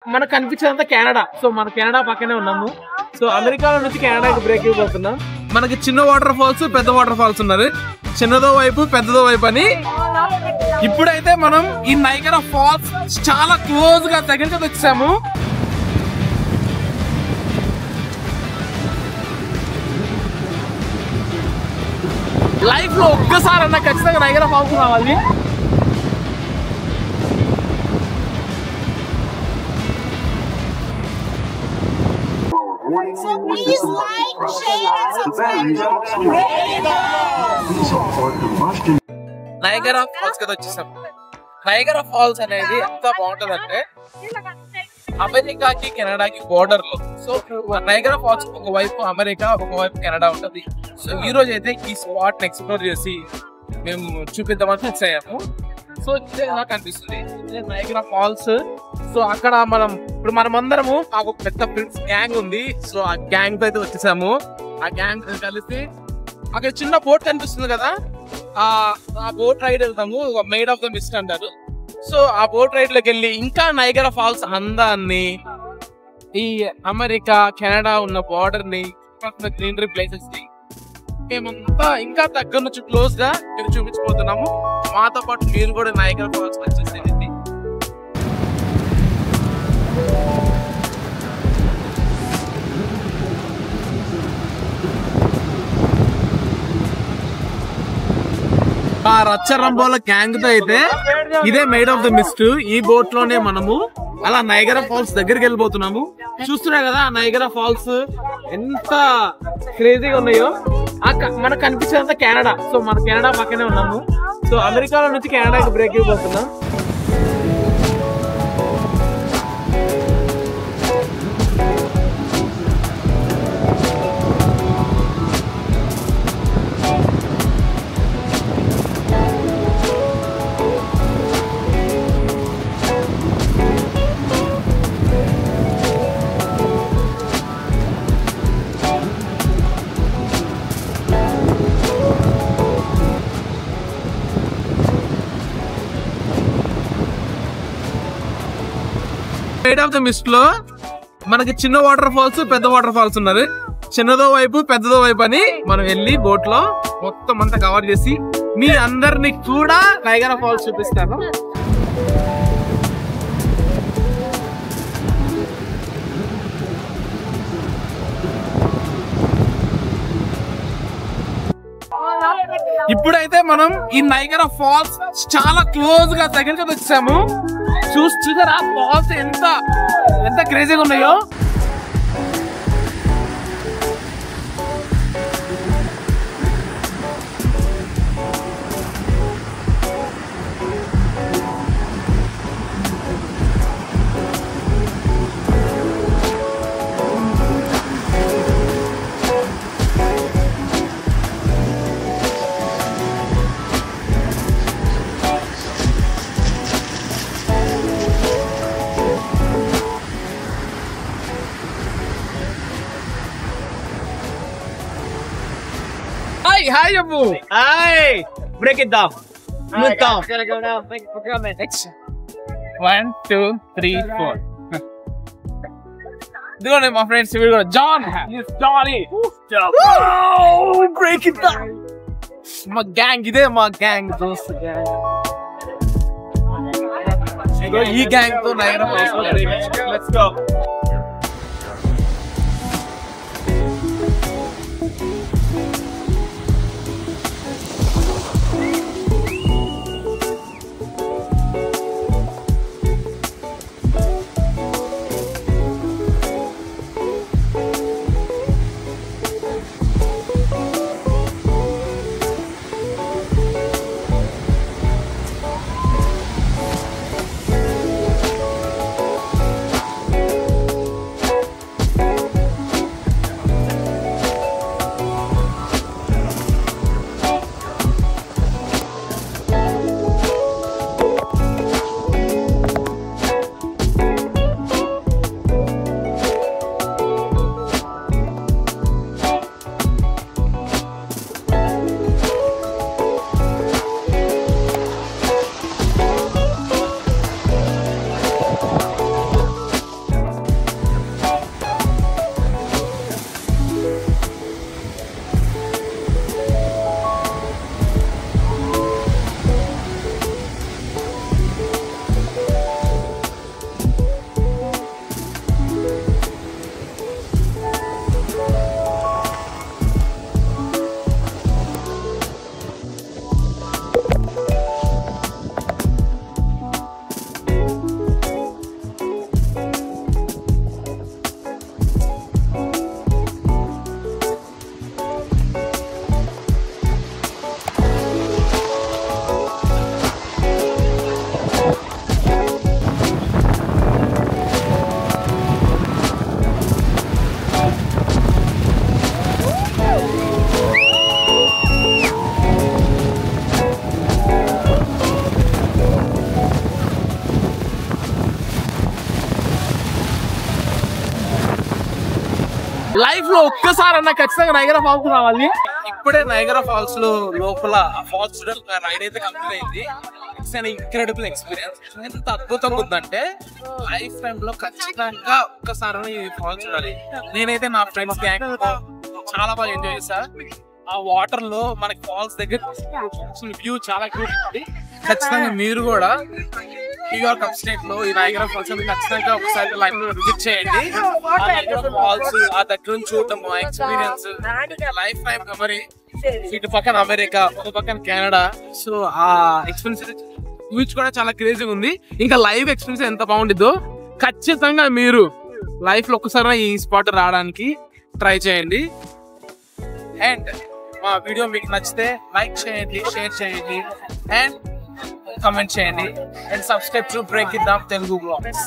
మనకు కనిపించేదంతా Canada. So మన Canada పక్కనే ఉన్నాము. సో అమెరికాలో నుంచి కెనడాకి బ్రేక్ అయిపోతున్నాం. మనకి చిన్న వాటర్ ఫాల్స్, పెద్ద వాటర్ ఫాల్స్ ఉన్నారు. చిన్నదో వైపు, పెద్దదో వైపు అని. ఇప్పుడైతే మనం ఈ నైగరా ఫాల్స్ చాలా క్లోజ్ గా దగ్గరగా వచ్చాము. లైఫ్ లో ఒక్కసారి అన్న ఖచ్చితంగా నైగరా ఫాల్స్ రావాలి. So please like, share, and subscribe to Niagara Falls కదా వచ్చేసాం. నైగరా ఫాల్స్ అనేది ఎంత బాగుంటది అంటే అమెరికాకి కెనడాకి బోర్డర్ లో. సో నైగరా ఫాల్స్ ఒకవైపు అమెరికా, ఒకవైపు కెనడా ఉంటది. సో ఈ రోజు అయితే ఈ స్పాట్ ఎక్స్ప్లోర్ చేసి మేము చూపిద్దామని ఫిక్స్ అయ్యాము. సో ఇదే నాకు అనిపిస్తుంది నైగరా ఫాల్స్. సో అక్కడ ఇప్పుడు మనమందరము ఒక పెద్ద ఫ్రెండ్స్ గ్యాంగ్ ఉంది. సో ఆ గ్యాంగ్ తో అయితే వచ్చేసాము. ఆ గ్యాంగ్ కలిసి అక్కడ చిన్న బోట్ కనిపిస్తుంది కదా, ఆ బోట్ రైడ్ వెళ్తాము. మేడ్ ఆఫ్ ద మిస్ట్ అంటారు. సో ఆ బోట్ రైడ్ లోకి వెళ్ళి ఇంకా నైగరా ఫాల్స్ అందాన్ని, ఈ అమెరికా కెనడా ఉన్న బార్డర్ ని, గ్రీనరీ ప్లేసెస్ ని మేమంతా ఇంకా దగ్గర నుంచి క్లోజ్ గా మీరు చూపించబోతున్నాము. మాతో పాటు మీరు కూడా నైగరా ఫాల్స్ వచ్చేసేది. ఆ రచ్చరంబోల గ్యాంగ్ తో అయితే ఇదే మేడ్ ఆఫ్ ద మిస్ట్. ఈ బోట్ లోనే మనము అలా నైగరా ఫాల్స్ దగ్గరికి వెళ్ళిపోతున్నాము. చూస్తున్నా కదా ఆ నైగరా ఫాల్స్ ఎంత క్రేజీగా ఉన్నాయో. మనకు కనిపించేదంతా కెనడా. సో మన కెనడా పక్కనే ఉన్నాము. సో అమెరికాలో నుంచి కెనడాకి బ్రేక్ అయిపోతున్నాం. మేడ్ ఆఫ్ ద మిస్ట్ లో మనకి చిన్న వాటర్ ఫాల్స్, పెద్ద వాటర్ ఫాల్స్ ఉన్నారు. చిన్నదో వైపు, పెద్దదో వైపు అని మనం వెళ్ళి బోట్ లో మొత్తం అంతా కవర్ చేసి మీ అందరినీ కూడా నైగరా ఫాల్స్ చూపిస్తాను. ఇప్పుడైతే మనం ఈ నైగరా ఫాల్స్ చాలా క్లోజ్ గా దగ్గరగా వచ్చాము. చూసారా ఫాల్స్ ఎంత క్రేజీగా ఉన్నాయో. Hi, Abu. Hi. Break it down. Move down. Gotta go now. Thank you for coming. 1, 2, 3, 4. ఇదిగోండి మా ఫ్రెండ్స్. వీడు కూడా John. Johnny. Break it down. మా గ్యాంగ్ ఇదే, మా గ్యాంగ్ దోస్త్ గ్యాంగ్. ఈ గ్యాంగ్ తో నైగరా ఫాల్స్. Let's go. లైఫ్ లో ఒక్కసారి అన్న ఖచ్చితంగా నైగరా ఫాల్స్ రావాలి. ఇప్పుడే నైగరా ఫాల్స్ లో లోపల ఫాల్స్ రైడ్ అయితే కంప్లీట్ అయింది. It's an incredible experience. ఎంత అద్భుతంగా ఉందంటే లైఫ్ టైమ్ లో ఖచ్చితంగా ఒక్కసారి ఈ ఫాల్స్ చూడాలి. నేనైతే నా ఫ్రెండ్స్ గ్యాంగ్ చాలా బాగా ఎంజాయ్ చేశా. ఆ వాటర్ లో మనకి ఫాల్స్ దగ్గర వ్యూ చాలా క్యూట్ ఉంది. ఖచ్చితంగా మీరు కూడా న్యూయార్క్ అప్స్టేట్ లో ఈ నైగరా ఫాల్స్ ఖచ్చితంగా ఒకసారి లైఫ్ లో విజిట్ చేయండి. ఆ నైగరా ఫాల్స్ ఆ దగ్గర నుంచి చూడటం ఎక్స్పీరియన్స్ లైఫ్ టైం మెమరీ. ఇటు పక్కన అమెరికా, ఒక పక్కన కెనడా. సో ఆ ఎక్స్పీరియన్స్ వ్యూస్ కూడా చాలా క్రేజీగా ఉంది. ఇంకా లైవ్ ఎక్స్పీరియన్స్ ఎంత బాగుంటుందో ఖచ్చితంగా మీరు లైఫ్ లో ఒక్కసారి ఈ స్పాట్ రావడానికి ట్రై చేయండి. అండ్ మా వీడియో మీకు నచ్చితే లైక్ చేయండి, షేర్ చేయండి అండ్ కమెంట్ చేయండి. And subscribe to break it down Telugu blogs.